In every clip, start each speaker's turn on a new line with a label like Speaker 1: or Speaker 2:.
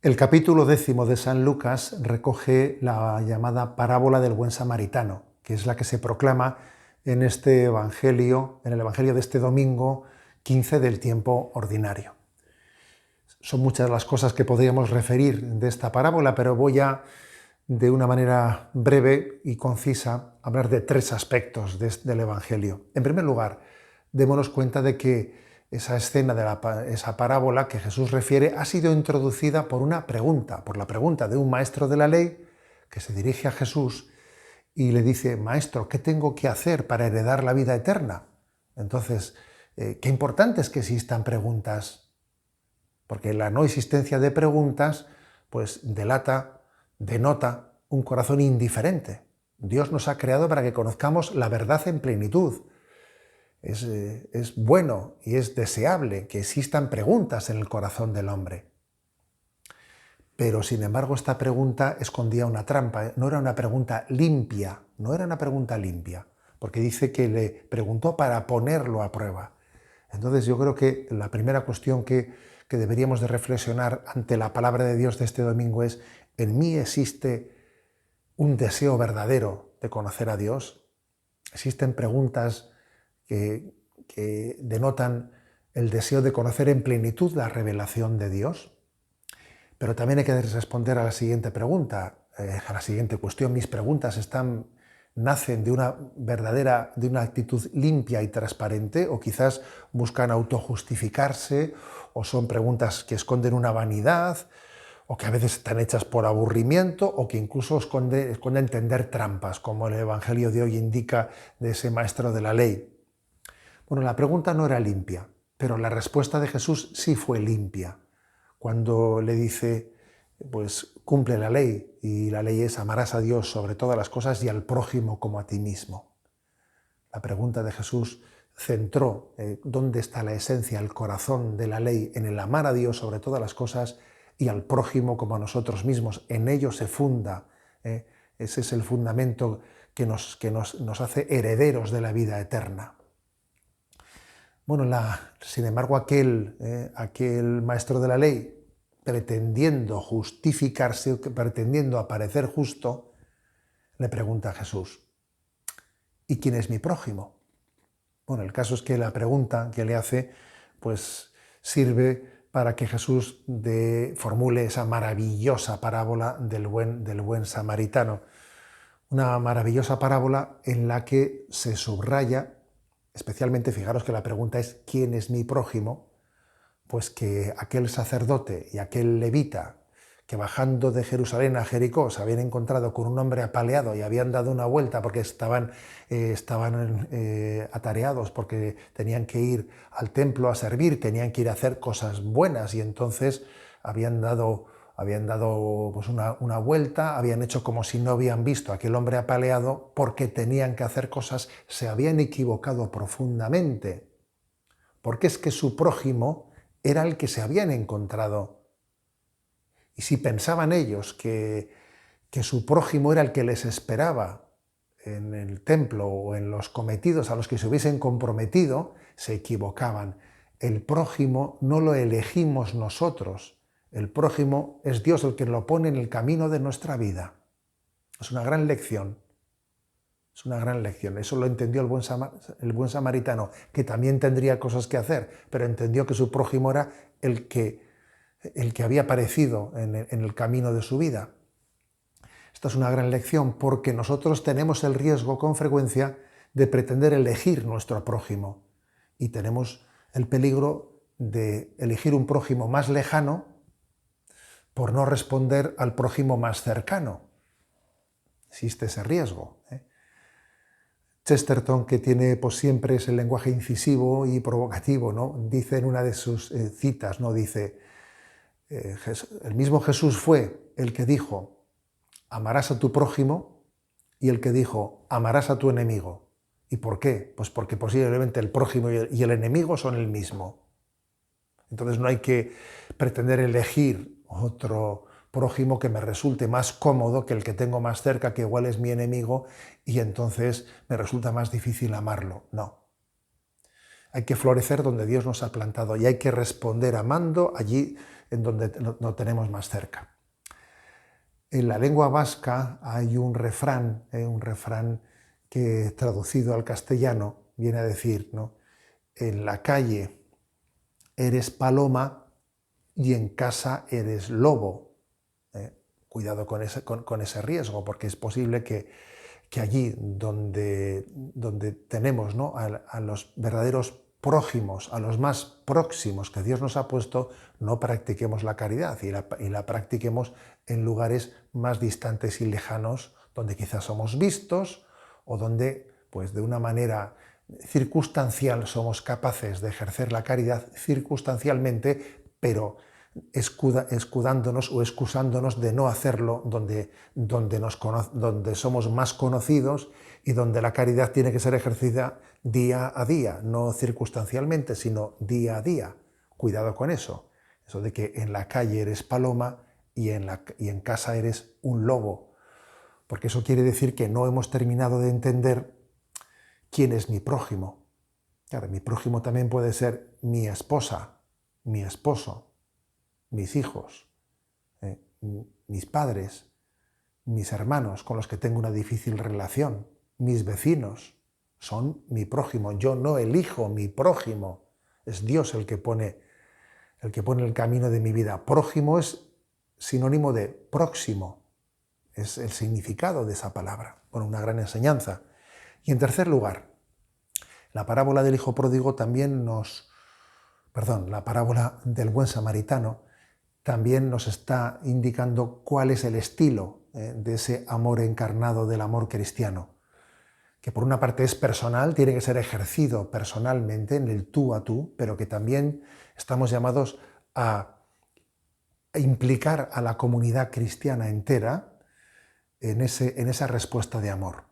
Speaker 1: El capítulo 10 de San Lucas recoge la llamada parábola del buen samaritano, que es la que se proclama en este evangelio, en el evangelio de este domingo 15 del tiempo ordinario. Son muchas las cosas que podríamos referir de esta parábola, pero voy a, de una manera breve y concisa, hablar de tres aspectos del evangelio. En primer lugar, démonos cuenta de que esa escena esa parábola que Jesús refiere ha sido introducida por una pregunta, por la pregunta de un maestro de la ley que se dirige a Jesús y le dice: Maestro, ¿qué tengo que hacer para heredar la vida eterna? Entonces, qué importante es que existan preguntas, porque la no existencia de preguntas pues denota un corazón indiferente. Dios nos ha creado para que conozcamos la verdad en plenitud. Es bueno y es deseable que existan preguntas en el corazón del hombre. Pero, sin embargo, esta pregunta escondía una trampa. No era una pregunta limpia, porque dice que le preguntó para ponerlo a prueba. Entonces, yo creo que la primera cuestión que deberíamos de reflexionar ante la palabra de Dios de este domingo es: ¿en mí existe un deseo verdadero de conocer a Dios? ¿Existen preguntas que denotan el deseo de conocer en plenitud la revelación de Dios? Pero también hay que responder a la siguiente pregunta, a la siguiente cuestión. ¿Mis preguntas nacen de una actitud limpia y transparente, o quizás buscan autojustificarse, o son preguntas que esconden una vanidad, o que a veces están hechas por aburrimiento, o que incluso esconden tender trampas, como el Evangelio de hoy indica de ese maestro de la ley? Bueno, la pregunta no era limpia, pero la respuesta de Jesús sí fue limpia. Cuando le dice, pues cumple la ley, y la ley es: amarás a Dios sobre todas las cosas y al prójimo como a ti mismo. La pregunta de Jesús centró dónde está la esencia, el corazón de la ley, en el amar a Dios sobre todas las cosas y al prójimo como a nosotros mismos. En ello se funda. Ese es el fundamento que nos hace herederos de la vida eterna. Bueno, sin embargo, aquel maestro de la ley, pretendiendo justificarse, pretendiendo aparecer justo, le pregunta a Jesús: ¿y quién es mi prójimo? Bueno, el caso es que la pregunta que le hace pues sirve para que Jesús formule esa maravillosa parábola del buen samaritano. Una maravillosa parábola en la que se subraya, especialmente, fijaros que la pregunta es: ¿quién es mi prójimo? Pues que aquel sacerdote y aquel levita que, bajando de Jerusalén a Jericó, se habían encontrado con un hombre apaleado y habían dado una vuelta porque estaban atareados, porque tenían que ir al templo a servir, tenían que ir a hacer cosas buenas, y entonces habían dado pues una vuelta, habían hecho como si no habían visto a aquel hombre apaleado porque tenían que hacer cosas. Se habían equivocado profundamente, porque es que su prójimo era el que se habían encontrado. Y si pensaban ellos que su prójimo era el que les esperaba en el templo o en los cometidos a los que se hubiesen comprometido, se equivocaban. El prójimo no lo elegimos nosotros. El prójimo es Dios el que lo pone en el camino de nuestra vida. Es una gran lección. Es una gran lección. Eso lo entendió el buen samaritano, que también tendría cosas que hacer, pero entendió que su prójimo era el que había aparecido en el camino de su vida. Esta es una gran lección, porque nosotros tenemos el riesgo con frecuencia de pretender elegir nuestro prójimo, y tenemos el peligro de elegir un prójimo más lejano por no responder al prójimo más cercano. Existe ese riesgo. Chesterton, que tiene pues siempre ese lenguaje incisivo y provocativo, ¿no?, dice en una de sus citas, ¿no?, dice: el mismo Jesús fue el que dijo: amarás a tu prójimo, y el que dijo: amarás a tu enemigo. ¿Y por qué? Pues porque posiblemente el prójimo y el enemigo son el mismo. Entonces no hay que pretender elegir otro prójimo que me resulte más cómodo que el que tengo más cerca, que igual es mi enemigo, y entonces me resulta más difícil amarlo. No. Hay que florecer donde Dios nos ha plantado, y hay que responder amando allí en donde lo tenemos más cerca. En la lengua vasca hay un refrán que traducido al castellano viene a decir, ¿no? En la calle eres paloma y en casa eres lobo. Cuidado con ese riesgo, porque es posible que allí donde tenemos, ¿no?, a los verdaderos prójimos, a los más próximos que Dios nos ha puesto, no practiquemos la caridad y la practiquemos en lugares más distantes y lejanos, donde quizás somos vistos o donde, pues de una manera circunstancial, somos capaces de ejercer la caridad circunstancialmente, pero escudándonos o excusándonos de no hacerlo donde somos más conocidos y donde la caridad tiene que ser ejercida día a día, no circunstancialmente, sino día a día. Cuidado con eso de que en la calle eres paloma y en casa eres un lobo, porque eso quiere decir que no hemos terminado de entender quién es mi prójimo. Claro, mi prójimo también puede ser mi esposa, mi esposo, mis hijos, mis padres, mis hermanos con los que tengo una difícil relación, mis vecinos, son mi prójimo. Yo no elijo mi prójimo, es Dios el que pone el camino de mi vida. Prójimo es sinónimo de próximo, es el significado de esa palabra. Bueno, una gran enseñanza. Y en tercer lugar, la parábola del hijo pródigo también la parábola del buen samaritano también nos está indicando cuál es el estilo de ese amor encarnado del amor cristiano, que por una parte es personal, tiene que ser ejercido personalmente en el tú a tú, pero que también estamos llamados a implicar a la comunidad cristiana entera en esa respuesta de amor.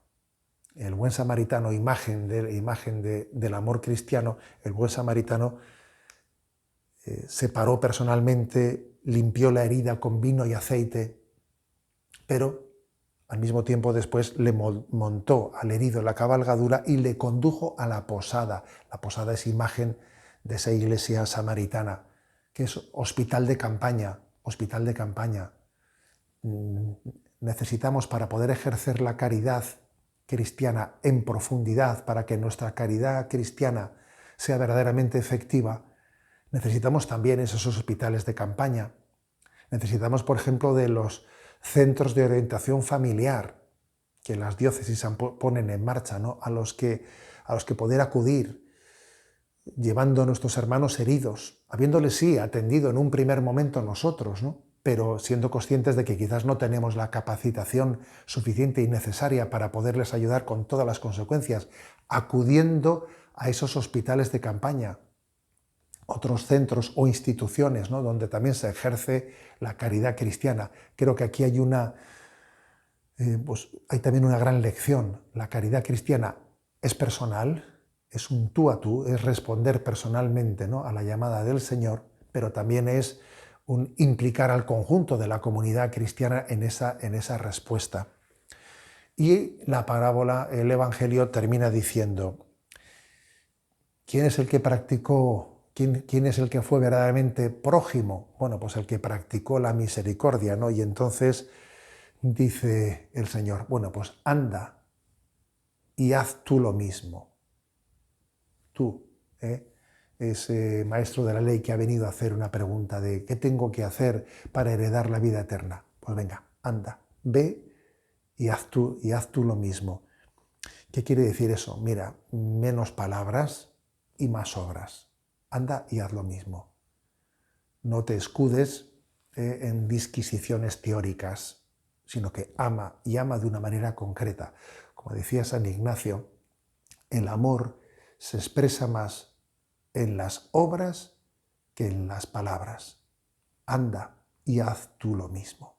Speaker 1: El buen samaritano, imagen del amor cristiano, el buen samaritano se paró personalmente, limpió la herida con vino y aceite, pero al mismo tiempo después le montó al herido en la cabalgadura y le condujo a la posada. La posada es imagen de esa iglesia samaritana, que es hospital de campaña, hospital de campaña. Necesitamos, para poder ejercer la caridad cristiana en profundidad, para que nuestra caridad cristiana sea verdaderamente efectiva, necesitamos también esos hospitales de campaña. Necesitamos, por ejemplo, de los centros de orientación familiar que las diócesis ponen en marcha, ¿no?, a los que poder acudir, llevando a nuestros hermanos heridos, habiéndoles sí atendido en un primer momento nosotros, ¿no?, pero siendo conscientes de que quizás no tenemos la capacitación suficiente y necesaria para poderles ayudar con todas las consecuencias, acudiendo a esos hospitales de campaña, otros centros o instituciones, ¿no?, donde también se ejerce la caridad cristiana. Creo que aquí hay también una gran lección. La caridad cristiana es personal, es un tú a tú, es responder personalmente, ¿no?, a la llamada del Señor, pero también es un implicar al conjunto de la comunidad cristiana en esa respuesta. Y la parábola, el Evangelio termina diciendo: ¿quién es el que practicó, quién es el que fue verdaderamente prójimo? Bueno, pues el que practicó la misericordia, ¿no? Y entonces dice el Señor: bueno, pues anda y haz tú lo mismo. Tú, ese maestro de la ley que ha venido a hacer una pregunta de ¿qué tengo que hacer para heredar la vida eterna? Pues venga, anda, ve y haz tú lo mismo. ¿Qué quiere decir eso? Mira, menos palabras y más obras. Anda y haz lo mismo. No te escudes en disquisiciones teóricas, sino que ama, y ama de una manera concreta. Como decía San Ignacio, el amor se expresa más en las obras que en las palabras. Anda y haz tú lo mismo.